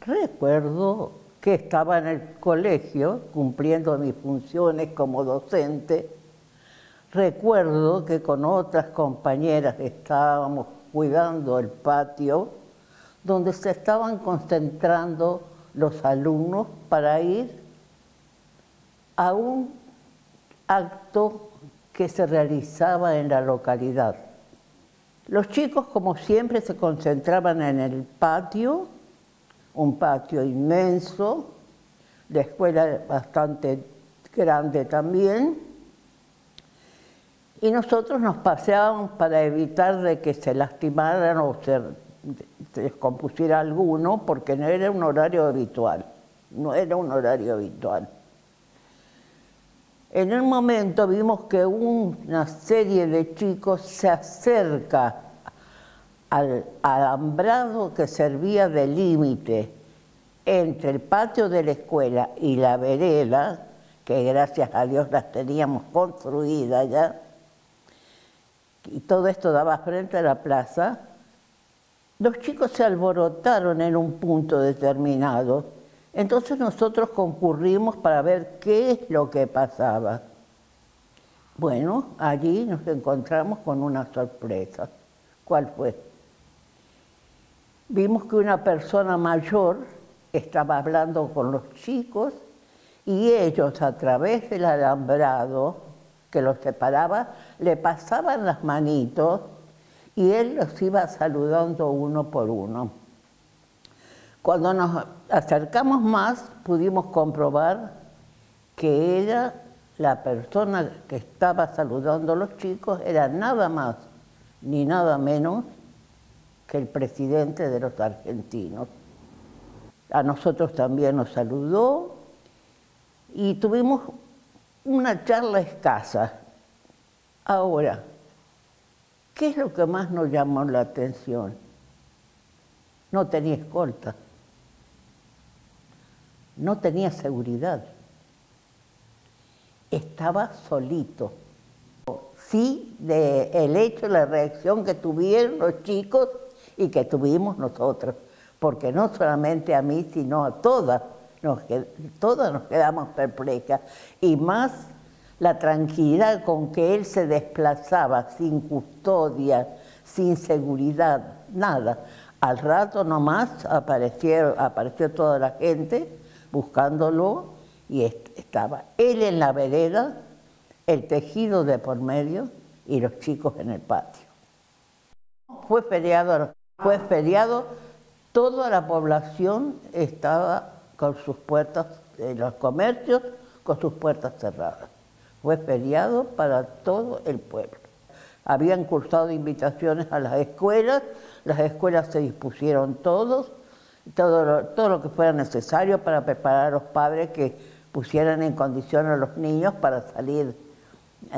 Recuerdo que estaba en el colegio cumpliendo mis funciones como docente. Recuerdo que con otras compañeras estábamos cuidando el patio donde se estaban concentrando los alumnos para ir a un acto que se realizaba en la localidad. Los chicos, como siempre, se concentraban en el patio, un patio inmenso, la escuela bastante grande también, y nosotros nos paseábamos para evitar de que se lastimaran o se descompusiera alguno, porque no era un horario habitual, no era un horario habitual. En un momento vimos que una serie de chicos se acerca al alambrado que servía de límite entre el patio de la escuela y la vereda, que gracias a Dios las teníamos construidas ya, y todo esto daba frente a la plaza. Los chicos se alborotaron en un punto determinado. Entonces nosotros concurrimos para ver qué es lo que pasaba. Bueno, allí nos encontramos con una sorpresa. ¿Cuál fue? Vimos que una persona mayor estaba hablando con los chicos y ellos, a través del alambrado que los separaba, le pasaban las manitos y él los iba saludando uno por uno. Cuando nos acercamos más, pudimos comprobar que era la persona que estaba saludando a los chicos, era nada más ni nada menos que el presidente de los argentinos. A nosotros también nos saludó y tuvimos una charla escasa. Ahora, ¿qué es lo que más nos llamó la atención? No tenía escolta. No tenía seguridad, estaba solito. Sí, el hecho, la reacción que tuvieron los chicos y que tuvimos nosotros, porque no solamente a mí, sino a todas nos quedamos perplejas, y más la tranquilidad con que él se desplazaba sin custodia, sin seguridad, nada. Al rato nomás apareció toda la gente buscándolo y estaba él en la vereda, el tejido de por medio y los chicos en el patio. Fue feriado, toda la población estaba con sus puertas, los comercios con sus puertas cerradas. Fue feriado para todo el pueblo. Habían cursado invitaciones a las escuelas se dispusieron todo lo que fuera necesario para preparar a los padres que pusieran en condición a los niños para salir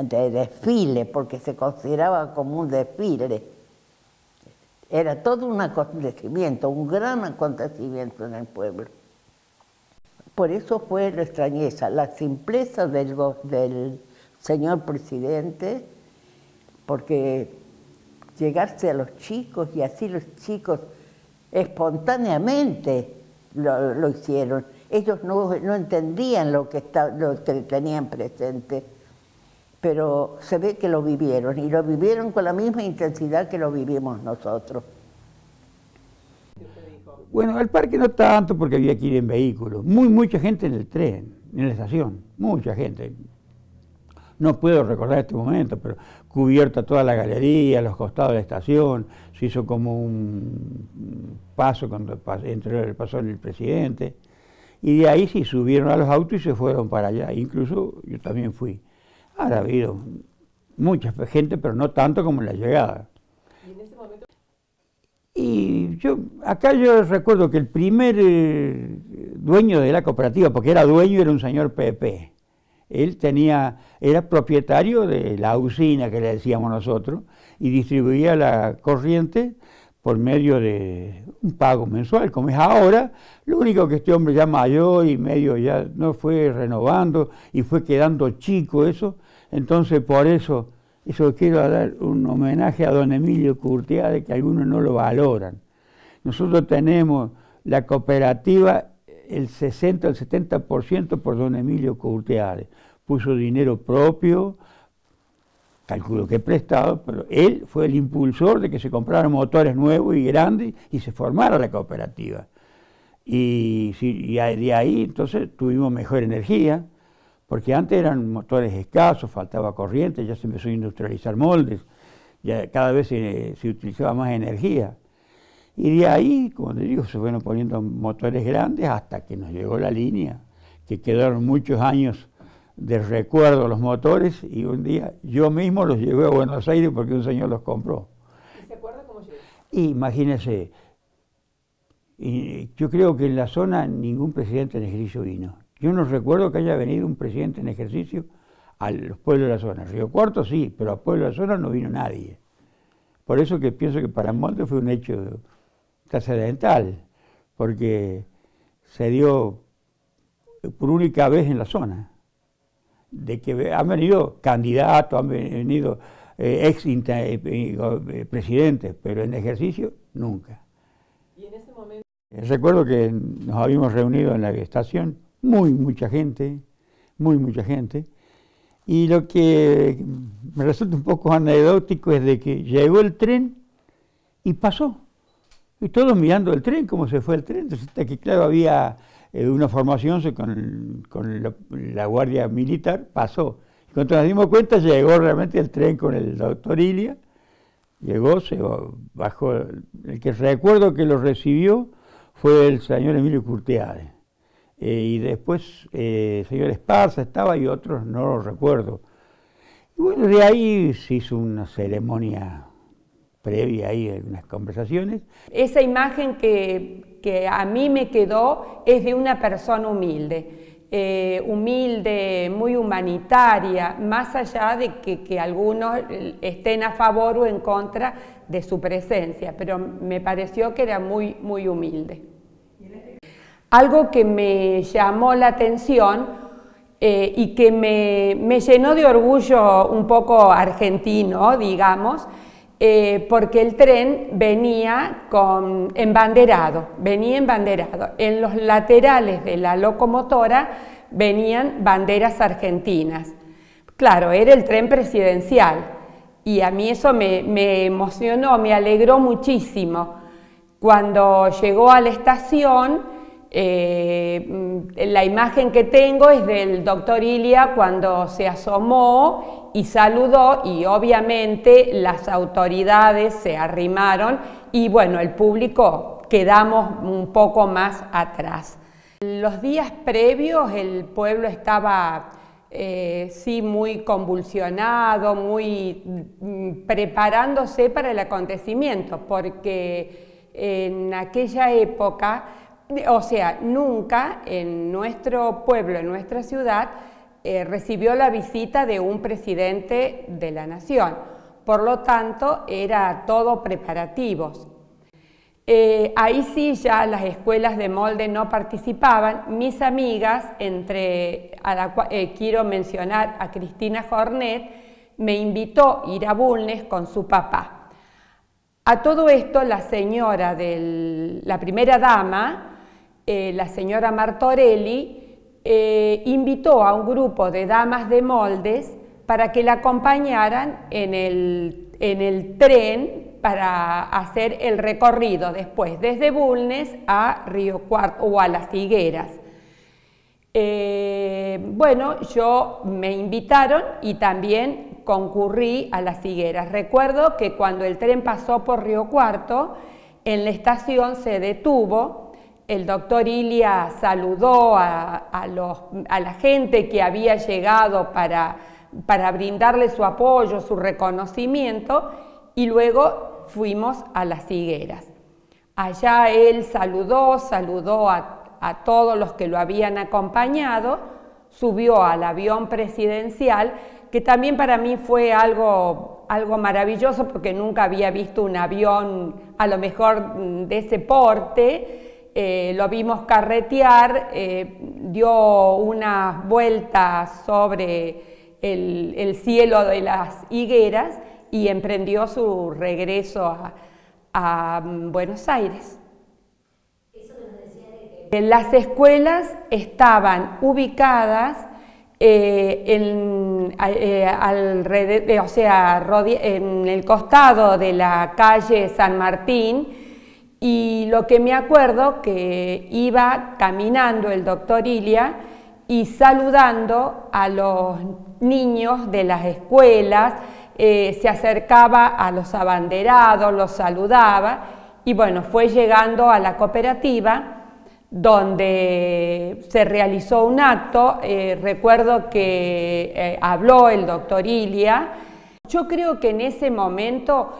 de desfile, porque se consideraba como un desfile. Era todo un acontecimiento, un gran acontecimiento en el pueblo. Por eso fue la extrañeza, la simpleza del señor presidente, porque llegarse a los chicos y así los chicos espontáneamente lo hicieron. Ellos no entendían lo que tenían presente, pero se ve que lo vivieron, y lo vivieron con la misma intensidad que lo vivimos nosotros. Bueno, al parque no tanto, porque había que ir en vehículos. Mucha gente en el tren, en la estación, mucha gente. No puedo recordar este momento, pero cubierta toda la galería, los costados de la estación, se hizo como un paso cuando pasó el presidente, y de ahí sí subieron a los autos y se fueron para allá, incluso yo también fui. Ahora ha habido mucha gente, pero no tanto como en la llegada. ¿Y en ese momento? Y acá yo recuerdo que el primer dueño de la cooperativa, porque era dueño, era un señor Pepe. Él era propietario de la usina que le decíamos nosotros y distribuía la corriente por medio de un pago mensual, como es ahora. Lo único que este hombre ya mayor y medio ya no fue renovando y fue quedando chico eso. Entonces por eso quiero dar un homenaje a don Emilio Curtiade, que algunos no lo valoran. Nosotros tenemos la cooperativa el 60 o el 70% por don Emilio Courteales. Puso dinero propio, calculo que prestado, pero él fue el impulsor de que se compraran motores nuevos y grandes y se formara la cooperativa. Y de ahí entonces tuvimos mejor energía, porque antes eran motores escasos, faltaba corriente, ya se empezó a industrializar moldes, ya cada vez se utilizaba más energía. Y de ahí, como te digo, se fueron poniendo motores grandes hasta que nos llegó la línea, que quedaron muchos años de recuerdo los motores, y un día yo mismo los llevé a Buenos Aires porque un señor los compró. ¿Y se acuerda cómo llegó? Imagínese, yo creo que en la zona ningún presidente en ejercicio vino. Yo no recuerdo que haya venido un presidente en ejercicio a los pueblos de la zona. Río Cuarto sí, pero a pueblos de la zona no vino nadie. Por eso que pienso que para Molde fue un hecho trascendental, porque se dio por única vez en la zona, de que han venido candidatos, han venido presidentes, pero en ejercicio nunca. Y en ese momento... Recuerdo que nos habíamos reunido en la estación, mucha gente, mucha gente, y lo que me resulta un poco anecdótico es de que llegó el tren y pasó, y todos mirando el tren, cómo se fue el tren. Resulta que claro, había una formación con la Guardia Militar, pasó. Y cuando nos dimos cuenta llegó realmente el tren con el doctor Ilia, llegó, se bajó, el que recuerdo que lo recibió fue el señor Emilio Courteales. Y después el señor Esparza estaba y otros no lo recuerdo. Y bueno, de ahí se hizo una ceremonia previa, ahí unas conversaciones. Esa imagen que a mí me quedó es de una persona humilde, muy humanitaria, más allá de que algunos estén a favor o en contra de su presencia, pero me pareció que era muy humilde. Algo que me llamó la atención y que me llenó de orgullo un poco argentino, digamos, porque el tren venía embanderado. En los laterales de la locomotora venían banderas argentinas. Claro, era el tren presidencial y a mí eso me emocionó, me alegró muchísimo. Cuando llegó a la estación, la imagen que tengo es del doctor Ilia cuando se asomó y saludó, y obviamente las autoridades se arrimaron y bueno, el público quedamos un poco más atrás. Los días previos el pueblo estaba sí muy convulsionado, muy preparándose para el acontecimiento, porque en aquella época, o sea, nunca en nuestro pueblo, en nuestra ciudad, recibió la visita de un presidente de la nación. Por lo tanto, era todo preparativos. Ahí sí ya las escuelas de molde no participaban. Mis amigas, quiero mencionar a Cristina Jornet, me invitó a ir a Bulnes con su papá. A todo esto, la señora la primera dama, la señora Martorelli, invitó a un grupo de damas de moldes para que la acompañaran en el tren para hacer el recorrido después desde Bulnes a Río Cuarto o a Las Higueras. Bueno, me invitaron y también concurrí a Las Higueras. Recuerdo que cuando el tren pasó por Río Cuarto, en la estación se detuvo. El doctor Ilia saludó a la gente que había llegado para brindarle su apoyo, su reconocimiento, y luego fuimos a Las Higueras. Allá él saludó a todos los que lo habían acompañado, subió al avión presidencial, que también para mí fue algo maravilloso porque nunca había visto un avión a lo mejor de ese porte. Lo vimos carretear, dio una vuelta sobre el cielo de Las Higueras y emprendió su regreso a Buenos Aires. Eso de los Las escuelas estaban ubicadas en el costado de la calle San Martín, y lo que me acuerdo que iba caminando el doctor Ilia y saludando a los niños de las escuelas, se acercaba a los abanderados, los saludaba, y bueno, fue llegando a la cooperativa donde se realizó un acto. Recuerdo que habló el doctor Ilia. Yo creo que en ese momento,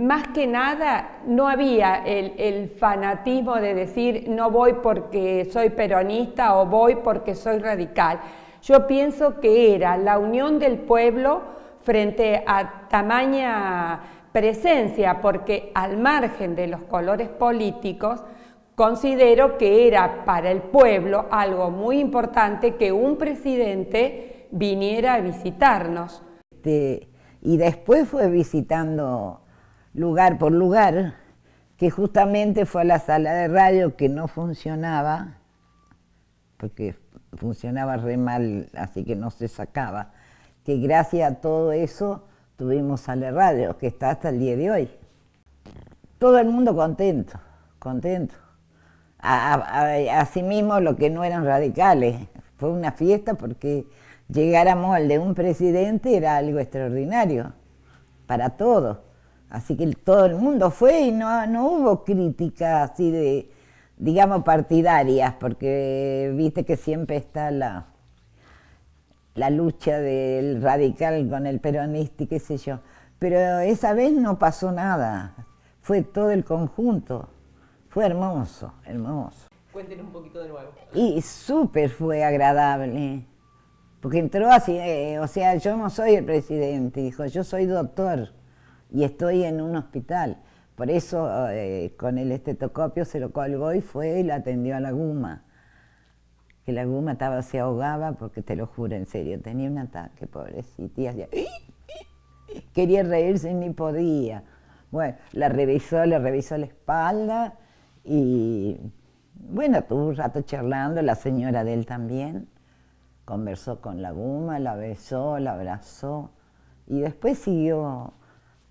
más que nada, no había el fanatismo de decir no voy porque soy peronista o voy porque soy radical. Yo pienso que era la unión del pueblo frente a tamaña presencia, porque al margen de los colores políticos, considero que era para el pueblo algo muy importante que un presidente viniera a visitarnos. Y después fue visitando lugar por lugar, que justamente fue a la sala de radio que no funcionaba, porque funcionaba re mal, así que no se sacaba, que gracias a todo eso tuvimos sala de radio, que está hasta el día de hoy. Todo el mundo contento, contento. Asimismo, los que no eran radicales. Fue una fiesta porque llegáramos al de un presidente era algo extraordinario para todos. Así que todo el mundo fue y no hubo críticas así de, digamos, partidarias, porque viste que siempre está la lucha del radical con el peronista y qué sé yo. Pero esa vez no pasó nada, fue todo el conjunto. Fue hermoso, hermoso. Cuéntenos un poquito de nuevo. Y súper fue agradable, porque entró así, o sea, yo no soy el presidente, dijo, yo soy doctor y estoy en un hospital. Por eso con el estetoscopio se lo colgó y fue y la atendió a la Guma. Que la Guma se ahogaba, porque te lo juro, en serio, tenía un ataque, pobrecita, y hacía, quería reírse y ni podía. Bueno, le revisó la espalda. Y bueno, tuvo un rato charlando, la señora de él también, conversó con la Guma, la besó, la abrazó, y después siguió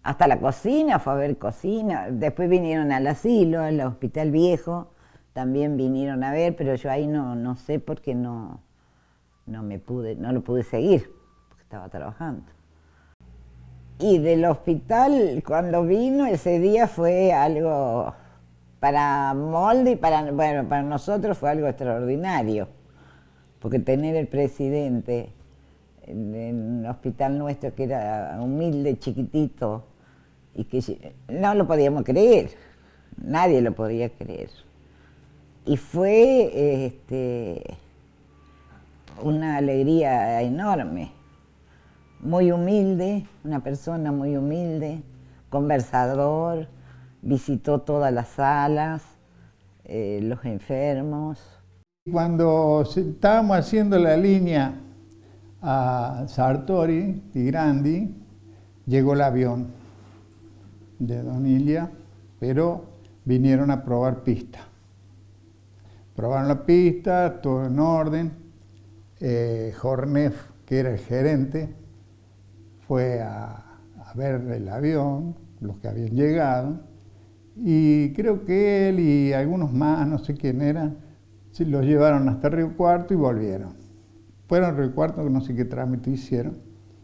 hasta la cocina, fue a ver cocina, después vinieron al asilo, al hospital viejo, también vinieron a ver, pero yo ahí no sé por qué no lo pude seguir, porque estaba trabajando. Y del hospital, cuando vino ese día fue algo... Para Molde y para nosotros fue algo extraordinario, porque tener el presidente en un hospital nuestro que era humilde, chiquitito, y que no lo podíamos creer, nadie lo podía creer. Y fue una alegría enorme, muy humilde, una persona muy humilde, conversador. Visitó todas las salas, los enfermos. Cuando estábamos haciendo la línea a Sartori, Tigrandi, llegó el avión de Don Ilia, pero vinieron a probar pista. Probaron la pista, todo en orden. Jornef, que era el gerente, fue a ver el avión, los que habían llegado. Y creo que él y algunos más, no sé quién eran, los llevaron hasta Río Cuarto y volvieron. Fueron a Río Cuarto, no sé qué trámite hicieron,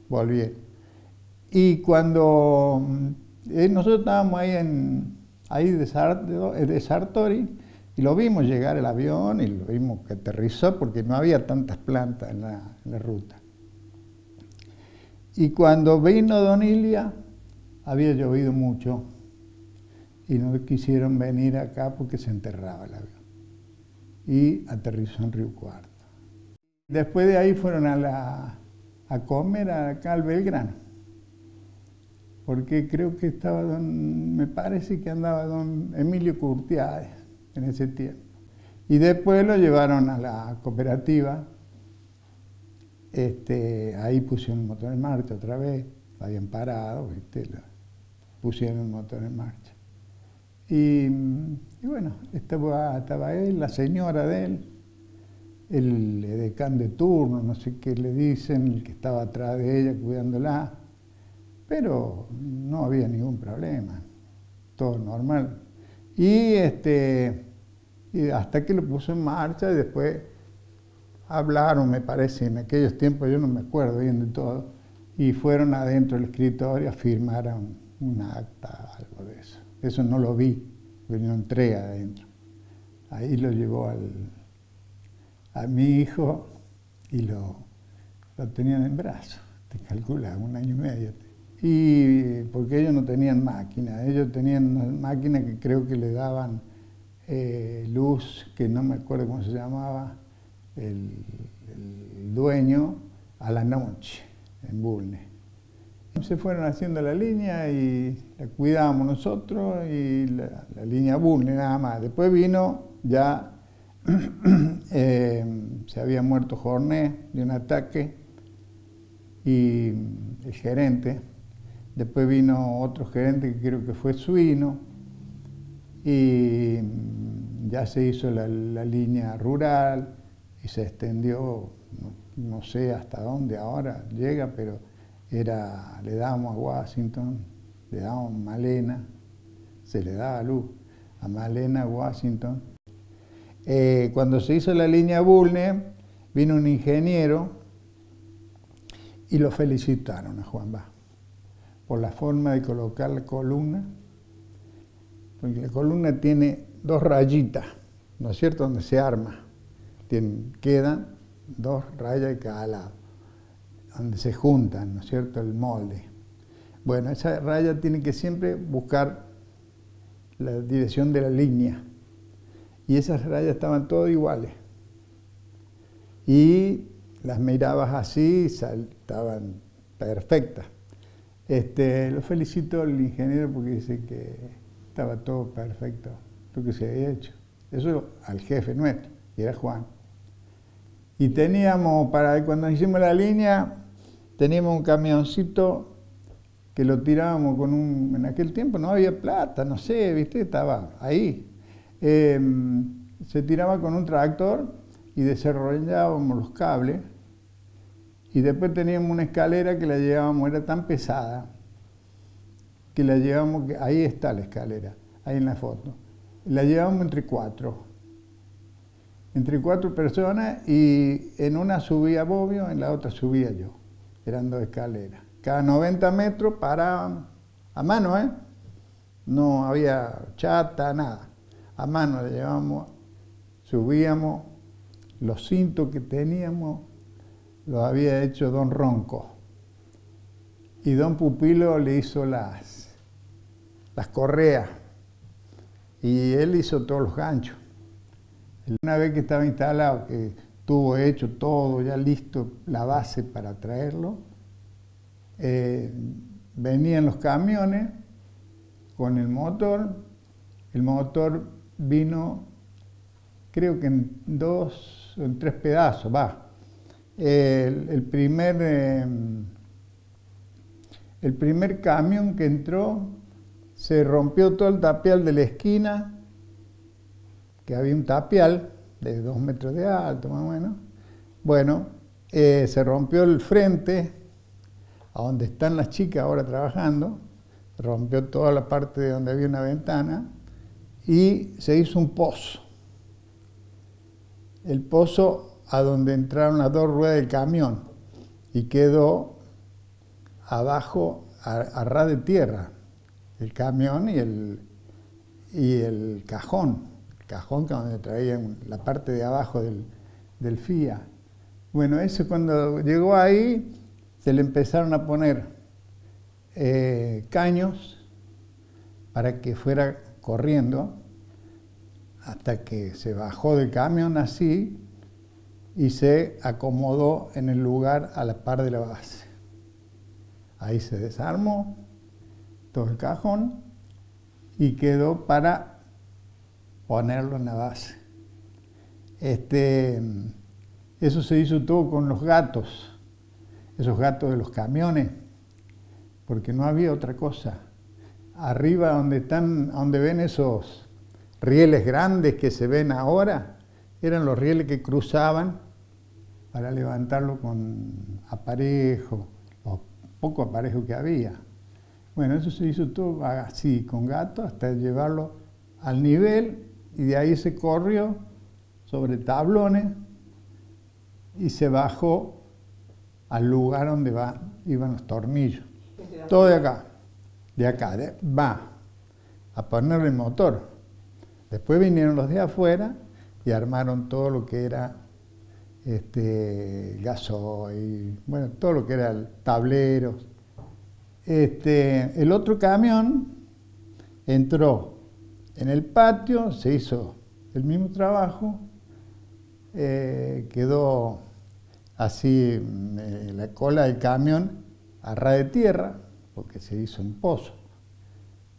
volvieron. Y cuando nosotros estábamos ahí de Sartori, y lo vimos llegar el avión y lo vimos que aterrizó porque no había tantas plantas en la ruta. Y cuando vino Don Ilia, había llovido mucho. Y no quisieron venir acá porque se enterraba el avión. Y aterrizó en Río Cuarto. Después de ahí fueron a comer acá al Belgrano. Porque creo que me parece que andaba don Emilio Curtiades en ese tiempo. Y después lo llevaron a la cooperativa. Ahí pusieron el motor en marcha otra vez. Lo habían parado, pusieron el motor en marcha. Y bueno, estaba él, la señora de él, el edecán de turno, no sé qué le dicen, el que estaba atrás de ella cuidándola, pero no había ningún problema, todo normal. Y hasta que lo puso en marcha y después hablaron, me parece, en aquellos tiempos, yo no me acuerdo bien de todo, y fueron adentro del escritorio a firmar un acta, algo de eso. Eso no lo vi, porque yo entré adentro. Ahí lo llevó a mi hijo y lo tenían en brazos, te calcula, 1 año y medio. Y porque ellos no tenían máquina, ellos tenían una máquina que creo que le daban luz, que no me acuerdo cómo se llamaba, el dueño, a la noche, en Bulnes. Se fueron haciendo la línea y la cuidábamos nosotros y la línea Bulnes nada más. Después vino ya, se había muerto Jorné de un ataque y el gerente. Después vino otro gerente que creo que fue Suino y ya se hizo la línea rural y se extendió, no sé hasta dónde ahora llega, pero le dábamos a Washington, le dábamos a Malena, se le daba luz a Malena, Washington. Cuando se hizo la línea Bulnes, vino un ingeniero y lo felicitaron a Juan Bas por la forma de colocar la columna, porque la columna tiene 2 rayitas, ¿no es cierto?, donde se arma. Quedan 2 rayas de cada lado, donde se juntan, ¿no es cierto?, el molde. Bueno, esa raya tiene que siempre buscar la dirección de la línea, y esas rayas estaban todas iguales. Y las mirabas así, estaban perfectas. Lo felicito al ingeniero porque dice que estaba todo perfecto, lo que se había hecho. Eso al jefe nuestro, que era Juan. Y teníamos, cuando hicimos la línea, teníamos un camioncito que lo tirábamos en aquel tiempo no había plata, no sé, ¿viste? Estaba ahí. Se tiraba con un tractor y desarrollábamos los cables. Y después teníamos una escalera que la llevábamos, era tan pesada, que la llevábamos, ahí está la escalera, ahí en la foto. La llevábamos entre 4 personas, y en una subía Bobbio, en la otra subía yo. Eran 2 escaleras. Cada 90 metros parábamos, a mano, no había chata, nada. A mano la llevábamos, subíamos, los cintos que teníamos los había hecho don Ronco. Y don Pupilo le hizo las correas. Y él hizo todos los ganchos. Una vez que estaba instalado, que estuvo hecho todo, ya listo, la base para traerlo, venían los camiones con el motor. El motor vino, creo que en 2 o en 3 pedazos, el primer camión que entró, se rompió todo el tapial de la esquina, que había un tapial de 2 metros de alto, más o menos. Bueno, se rompió el frente, a donde están las chicas ahora trabajando, rompió toda la parte de donde había una ventana, y se hizo un pozo. El pozo a donde entraron las 2 ruedas del camión, y quedó abajo a ras de tierra el camión y el cajón que donde traían la parte de abajo del FIA. Bueno, eso cuando llegó ahí, se le empezaron a poner caños para que fuera corriendo, hasta que se bajó del camión así y se acomodó en el lugar a la par de la base. Ahí se desarmó todo el cajón y quedó para ponerlo en la base. Eso se hizo todo con los gatos, esos gatos de los camiones, porque no había otra cosa. arriba donde ven esos rieles grandes que se ven ahora, eran los rieles que cruzaban para levantarlo con aparejo, los pocos aparejos que había. Bueno, eso se hizo todo así, con gato, hasta llevarlo al nivel, y de ahí se corrió sobre tablones y se bajó al lugar donde iban los tornillos. Todo de acá, va a ponerle el motor. Después vinieron los de afuera y armaron todo lo que era gasoil, bueno, todo lo que era tableros. El otro camión entró en el patio, se hizo el mismo trabajo, quedó así la cola del camión a ras de tierra, porque se hizo un pozo,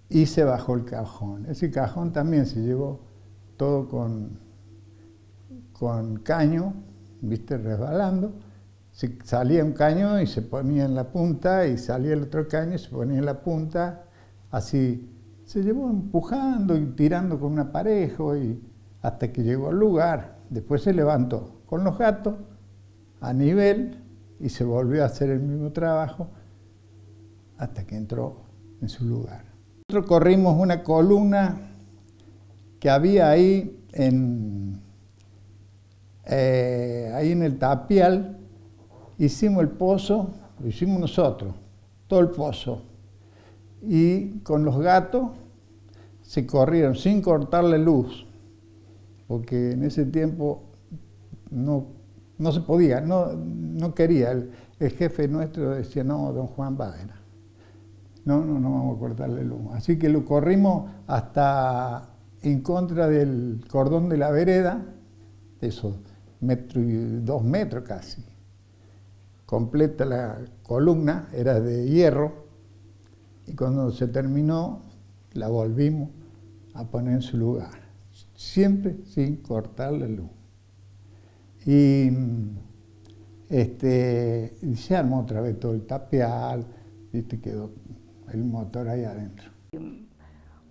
y se bajó el cajón. Ese cajón también se llevó todo con caño, viste, resbalando. Salía un caño y se ponía en la punta, y salía el otro caño y se ponía en la punta, así se llevó empujando y tirando con un aparejo, y hasta que llegó al lugar. Después se levantó con los gatos a nivel y se volvió a hacer el mismo trabajo hasta que entró en su lugar. Nosotros corrimos una columna que había ahí en el tapial. Hicimos el pozo, lo hicimos nosotros, todo el pozo. Y con los gatos se corrieron sin cortarle luz, porque en ese tiempo no se podía, no quería. El jefe nuestro decía, no, don Juan Baena, no vamos a cortarle luz. Así que lo corrimos hasta en contra del cordón de la vereda, esos 2 metros casi. Completa la columna, era de hierro, y cuando se terminó la volvimos a poner en su lugar, siempre sin cortarle luz. Y se armó otra vez todo el tapial, y quedó el motor ahí adentro.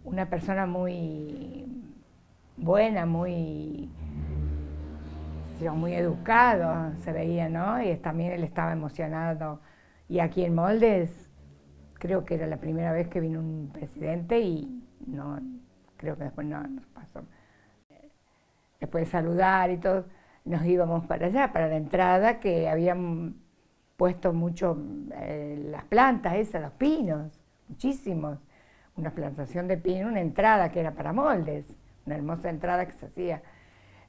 Una persona muy buena, muy educado, se veía, ¿no? Y también él estaba emocionado. Y aquí en Moldes, creo que era la primera vez que vino un presidente, y no, creo que después no nos pasó. Después de saludar y todo, nos íbamos para allá, para la entrada, que habían puesto mucho las plantas esas, los pinos, muchísimos. Una plantación de pino, una entrada que era para Moldes, una hermosa entrada que se hacía.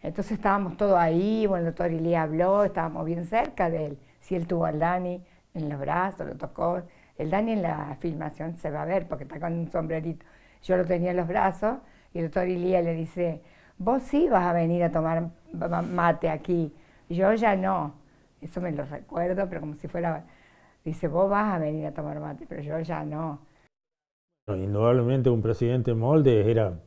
Entonces estábamos todos ahí, bueno, el doctor Ilía habló, estábamos bien cerca de él. Sí, él tuvo al Dani en los brazos, lo tocó. El Dani en la filmación se va a ver porque está con un sombrerito. Yo lo tenía en los brazos y el doctor Ilía le dice, vos sí vas a venir a tomar mate aquí. Y yo ya no. Eso me lo recuerdo, pero como si fuera... Dice, vos vas a venir a tomar mate, pero yo ya no. Indudablemente un presidente Moldes era,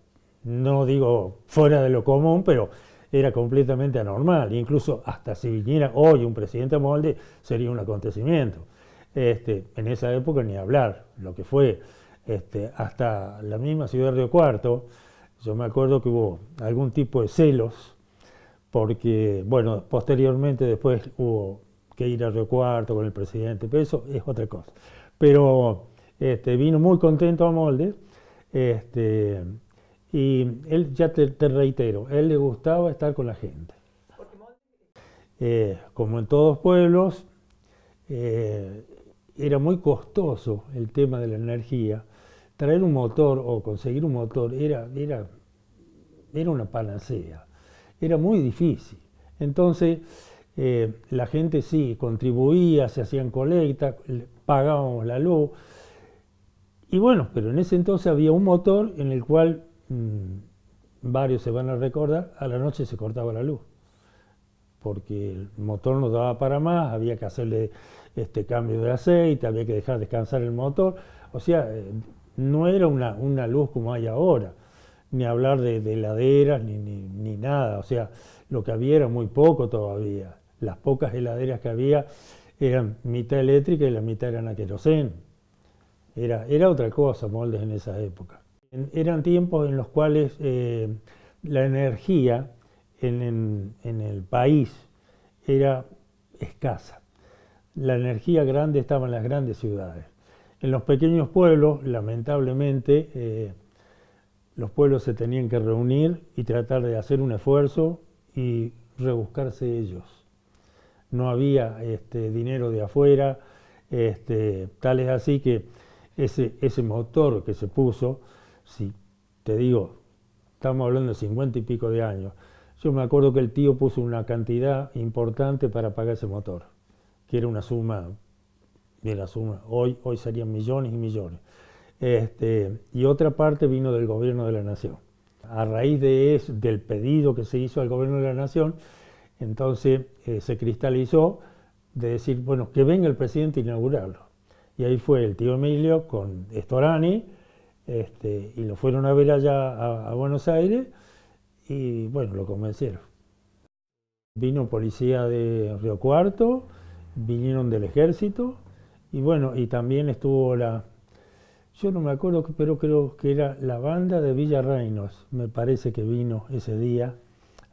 no digo fuera de lo común, pero era completamente anormal. Incluso hasta si viniera hoy un presidente Moldes sería un acontecimiento. En esa época ni hablar, lo que fue hasta la misma ciudad de Río Cuarto. Yo me acuerdo que hubo algún tipo de celos, porque, bueno, posteriormente después hubo que ir a Río Cuarto con el presidente, pero eso es otra cosa. Pero vino muy contento a Moldes, y él, ya te reitero, él le gustaba estar con la gente. Como en todos pueblos, era muy costoso el tema de la energía. Traer un motor o conseguir un motor era una panacea, era muy difícil. Entonces, la gente sí contribuía, se hacían colectas, pagábamos la luz. Y bueno, pero en ese entonces había un motor en el cual, varios se van a recordar, a la noche se cortaba la luz, porque el motor no daba para más, había que hacerle cambio de aceite, había que dejar descansar el motor. O sea, no era una luz como hay ahora, ni hablar de heladeras, ni nada. O sea, lo que había era muy poco todavía. Las pocas heladeras que había eran mitad eléctrica y la mitad eran a queroseno. Era otra cosa Moldes en esa época. Eran tiempos en los cuales la energía en el país era escasa. La energía grande estaba en las grandes ciudades. En los pequeños pueblos, lamentablemente, los pueblos se tenían que reunir y tratar de hacer un esfuerzo y rebuscarse ellos. No había dinero de afuera, tal es así que ese motor que se puso, si te digo, estamos hablando de 50 y pico de años, yo me acuerdo que el tío puso una cantidad importante para pagar ese motor, que era una suma, hoy serían millones y millones. Y otra parte vino del gobierno de la nación. A raíz de eso, del pedido que se hizo al gobierno de la nación, entonces se cristalizó de decir, bueno, que venga el presidente a inaugurarlo. Y ahí fue el tío Emilio con Storani, y lo fueron a ver allá a Buenos Aires, y bueno, lo convencieron. Vino policía de Río Cuarto, vinieron del ejército, y bueno, y también estuvo yo no me acuerdo, pero creo que era la banda de Villa Reinos, me parece que vino ese día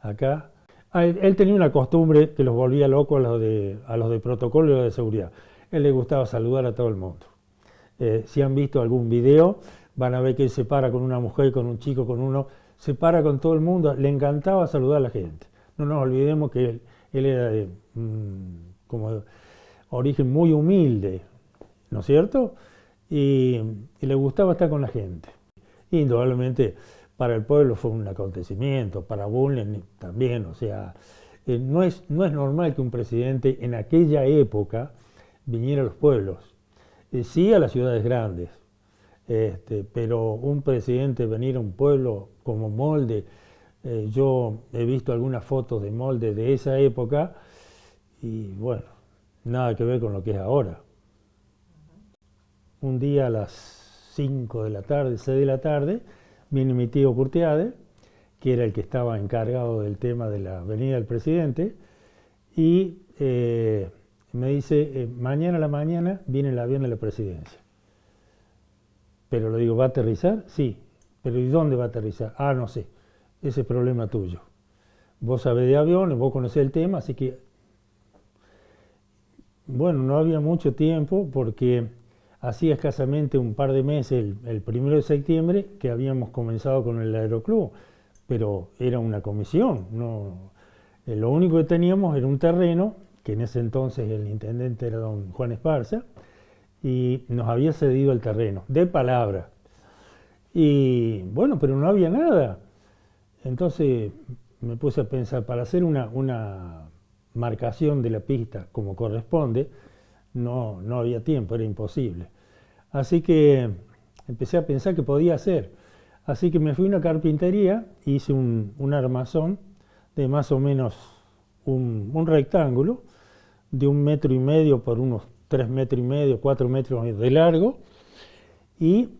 acá. Él tenía una costumbre que los volvía locos a los de protocolo y a los de seguridad. Él le gustaba saludar a todo el mundo. Si han visto algún video, van a ver que él se para con una mujer, con un chico, con uno, se para con todo el mundo, le encantaba saludar a la gente. No nos olvidemos que él era de como origen muy humilde, ¿no es cierto? Y le gustaba estar con la gente. Indudablemente para el pueblo fue un acontecimiento, para Bulnes también, o sea, no es normal que un presidente en aquella época viniera a los pueblos, sí a las ciudades grandes, pero un presidente venir a un pueblo como Molde, yo he visto algunas fotos de Molde de esa época y bueno, nada que ver con lo que es ahora. Un día a las 5 de la tarde, 6 de la tarde, viene mi tío Curtiade, que era el que estaba encargado del tema de la venida del presidente, y me dice, mañana a la mañana viene el avión de la presidencia. Pero le digo, ¿va a aterrizar? Sí. ¿Pero y dónde va a aterrizar? Ah, no sé. Ese es problema tuyo. Vos sabés de aviones, vos conocés el tema, así que... Bueno, no había mucho tiempo porque hacía escasamente un par de meses, el 1 de septiembre, que habíamos comenzado con el aeroclub, pero era una comisión. Lo único que teníamos era un terreno, que en ese entonces el intendente era don Juan Esparza, y nos había cedido el terreno, de palabra. Y bueno, pero no había nada. Entonces me puse a pensar, para hacer una marcación de la pista como corresponde, no había tiempo, era imposible. Así que empecé a pensar que podía hacer. Así que me fui a una carpintería, hice un armazón de más o menos un rectángulo de 1,5 metros por unos 3,5 metros, 4 metros de largo, y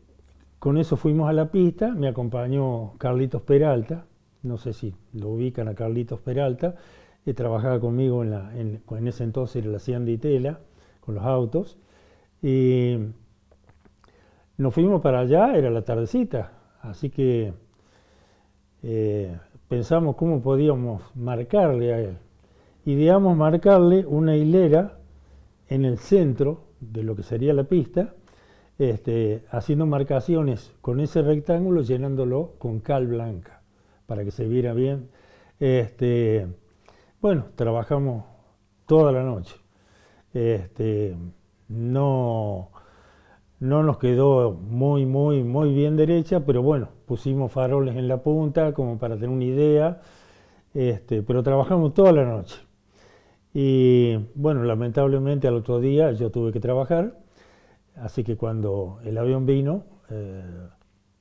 con eso fuimos a la pista. Me acompañó Carlitos Peralta, no sé si lo ubican a Carlitos Peralta, que trabajaba conmigo en ese entonces en la Cian de Itela, con los autos, y nos fuimos para allá, era la tardecita, así que pensamos cómo podíamos marcarle a él. Ideamos marcarle una hilera en el centro de lo que sería la pista, haciendo marcaciones con ese rectángulo, llenándolo con cal blanca, para que se viera bien. Bueno, trabajamos toda la noche. No nos quedó muy bien derecha, pero bueno, pusimos faroles en la punta como para tener una idea, pero trabajamos toda la noche. Y bueno, lamentablemente al otro día yo tuve que trabajar, así que cuando el avión vino,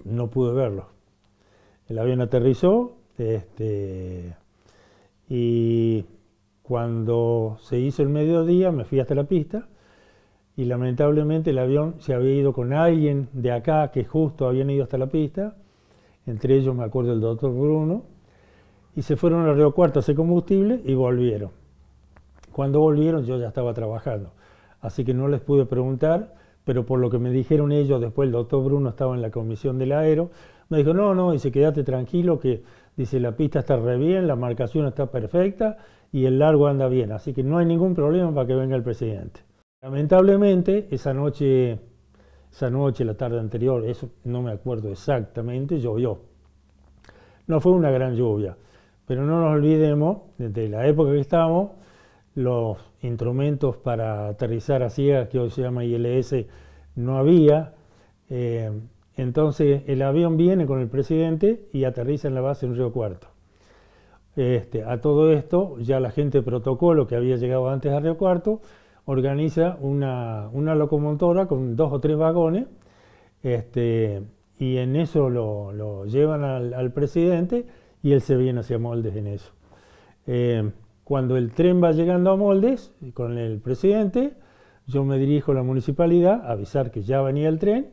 no pude verlo. El avión aterrizó, y cuando se hizo el mediodía me fui hasta la pista y lamentablemente el avión se había ido con alguien de acá que justo habían ido hasta la pista, entre ellos me acuerdo el doctor Bruno, y se fueron a Río Cuarto a hacer combustible y volvieron. Cuando volvieron yo ya estaba trabajando, así que no les pude preguntar, pero por lo que me dijeron ellos, después el doctor Bruno estaba en la comisión del aero, me dijo, no, dice, quédate tranquilo, que dice, la pista está re bien, la marcación está perfecta y el largo anda bien, así que no hay ningún problema para que venga el presidente. Lamentablemente, esa noche, la tarde anterior, eso no me acuerdo exactamente, llovió. No fue una gran lluvia, pero no nos olvidemos, desde la época que estamos, los instrumentos para aterrizar a ciegas, que hoy se llama ILS, no había. Entonces el avión viene con el presidente y aterriza en la base en Río Cuarto. A todo esto, ya la gente de protocolo que había llegado antes a Río Cuarto organiza una locomotora con 2 o 3 vagones, y en eso lo llevan al presidente y él se viene hacia Moldes en eso. Cuando el tren va llegando a Moldes con el presidente, yo me dirijo a la municipalidad a avisar que ya venía el tren,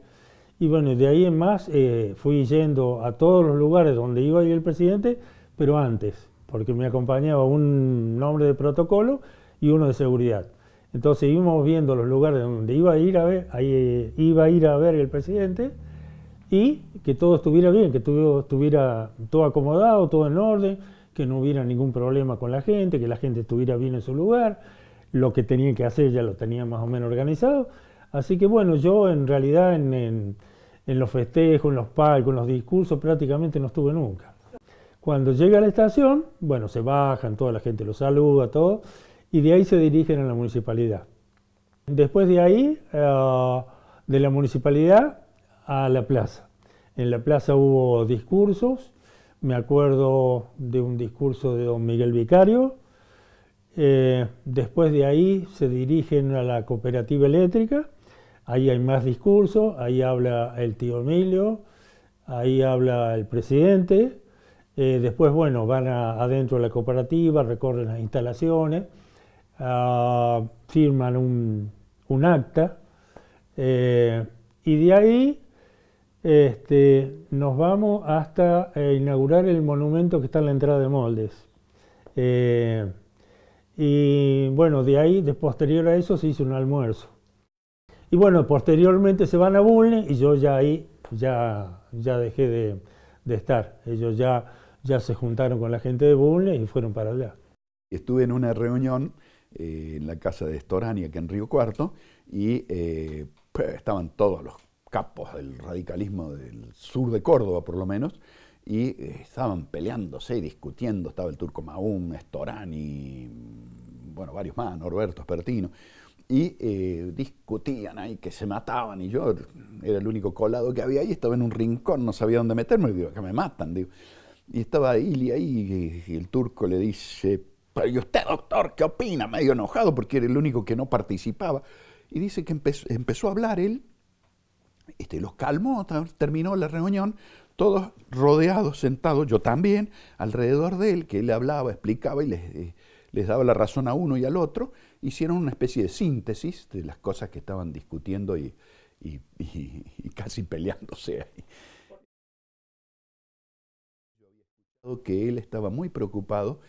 y bueno, de ahí en más fui yendo a todos los lugares donde iba a ir el presidente, pero antes, porque me acompañaba un hombre de protocolo y uno de seguridad. Entonces íbamos viendo los lugares donde iba a ir a ver el presidente, y que todo estuviera bien, que todo estuviera todo acomodado, todo en orden, que no hubiera ningún problema con la gente, que la gente estuviera bien en su lugar, lo que tenían que hacer ya lo tenían más o menos organizado. Así que bueno, yo en realidad en los festejos, en los palcos, en los discursos prácticamente no estuve nunca. Cuando llega a la estación, bueno, se bajan, toda la gente los saluda, todo, y de ahí se dirigen a la municipalidad. Después de ahí, de la municipalidad a la plaza. En la plaza hubo discursos, me acuerdo de un discurso de don Miguel Vicario. Después de ahí se dirigen a la cooperativa eléctrica, ahí hay más discursos, ahí habla el tío Emilio, ahí habla el presidente. Después, bueno, van adentro de la cooperativa, recorren las instalaciones, firman un acta, y de ahí nos vamos hasta inaugurar el monumento que está en la entrada de Moldes. Y bueno, de ahí, posterior a eso, se hizo un almuerzo. Y bueno, posteriormente se van a Bulnes y yo ya ahí ya dejé de estar. Ellos ya se juntaron con la gente de Bulnes y fueron para allá. Estuve en una reunión en la casa de Storani, aquí en Río Cuarto, y estaban todos los capos del radicalismo del sur de Córdoba, por lo menos, y estaban peleándose y discutiendo. Estaba el Turco Mahún, Storani, bueno, varios más, Norberto Espertino, y discutían ahí, que se mataban, y yo era el único colado que había ahí, estaba en un rincón, no sabía dónde meterme, digo, que me matan, digo. Y estaba Ili ahí, y el Turco le dice, pero ¿y usted, doctor, qué opina? Medio enojado, porque era el único que no participaba, y dice que empezó a hablar él, los calmó, terminó la reunión, todos rodeados, sentados, yo también, alrededor de él, que él hablaba, explicaba y les daba la razón a uno y al otro. Hicieron una especie de síntesis de las cosas que estaban discutiendo y casi peleándose ahí. Yo había escuchado que él estaba muy preocupado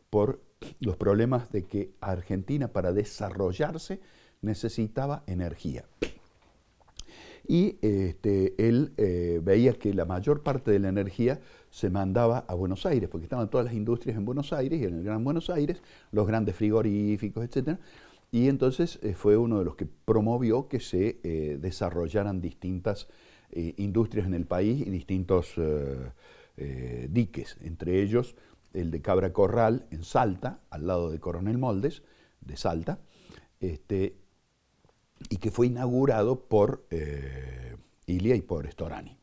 por los problemas de que Argentina, para desarrollarse, necesitaba energía. Y él veía que la mayor parte de la energía se mandaba a Buenos Aires, porque estaban todas las industrias en Buenos Aires, y en el Gran Buenos Aires, los grandes frigoríficos, etc. Y entonces fue uno de los que promovió que se desarrollaran distintas industrias en el país y distintos diques, entre ellos el de Cabra Corral en Salta, al lado de Coronel Moldes, de Salta, y que fue inaugurado por Ilia y por Storani,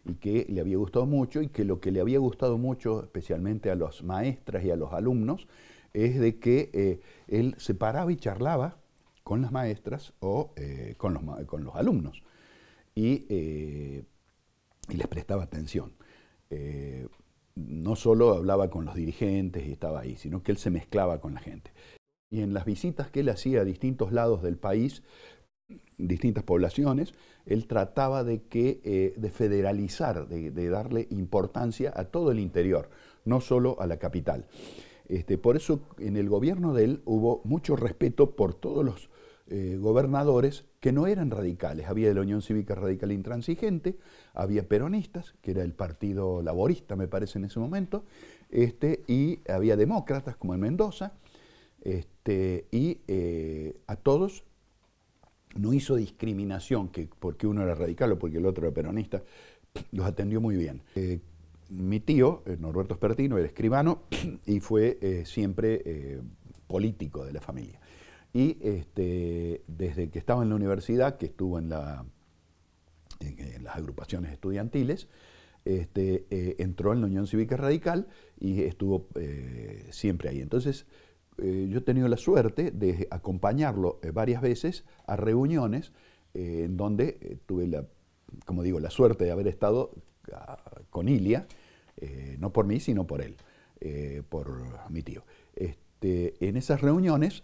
y que le había gustado mucho, y que lo que le había gustado mucho, especialmente a los maestras y a los alumnos, es de que él se paraba y charlaba con las maestras o con los alumnos, y les prestaba atención. No solo hablaba con los dirigentes y estaba ahí, sino que él se mezclaba con la gente. Y en las visitas que él hacía a distintos lados del país, distintas poblaciones, él trataba de federalizar, de darle importancia a todo el interior, no solo a la capital. Por eso en el gobierno de él hubo mucho respeto por todos gobernadores que no eran radicales. Había de la Unión Cívica Radical Intransigente, había peronistas, que era el Partido Laborista, me parece, en ese momento, y había demócratas, como en Mendoza, a todos no hizo discriminación, que porque uno era radical o porque el otro era peronista, los atendió muy bien. Mi tío, Norberto Spertino, era escribano y fue siempre político de la familia. Y desde que estaba en la universidad, que estuvo en las agrupaciones estudiantiles, entró en la Unión Cívica Radical y estuvo siempre ahí. Entonces, yo he tenido la suerte de acompañarlo varias veces a reuniones en donde tuve como digo, la suerte de haber estado con Ilia, no por mí, sino por él, por mi tío. En esas reuniones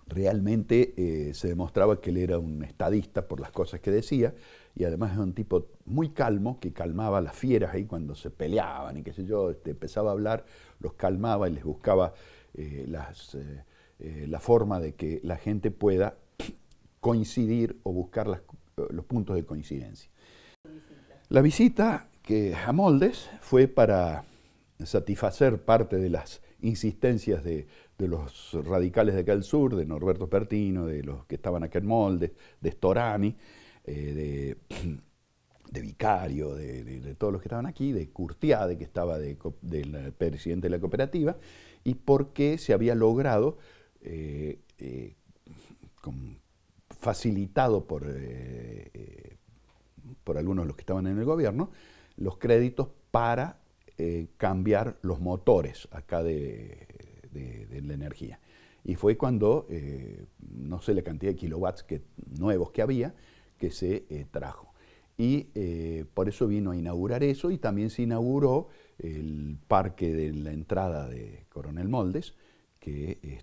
realmente se demostraba que él era un estadista por las cosas que decía, y además era un tipo muy calmo, que calmaba a las fieras ahí cuando se peleaban y qué sé yo, empezaba a hablar, los calmaba y les buscaba la forma de que la gente pueda coincidir o buscar los puntos de coincidencia. La visita a Moldes fue para satisfacer parte de las insistencias de los radicales de acá del sur, de Norberto Spertino, de los que estaban acá en Moldes, de Storani, de Vicario, de todos los que estaban aquí, de Curtiade, que estaba del presidente de la cooperativa, y porque se había logrado, facilitado por algunos de los que estaban en el gobierno, los créditos para cambiar los motores acá de la energía. Y fue cuando, no sé la cantidad de kilowatts nuevos que había, que se trajo. Y por eso vino a inaugurar eso, y también se inauguró el parque de la entrada de Coronel Moldes, que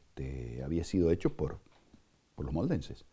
había sido hecho por los moldenses.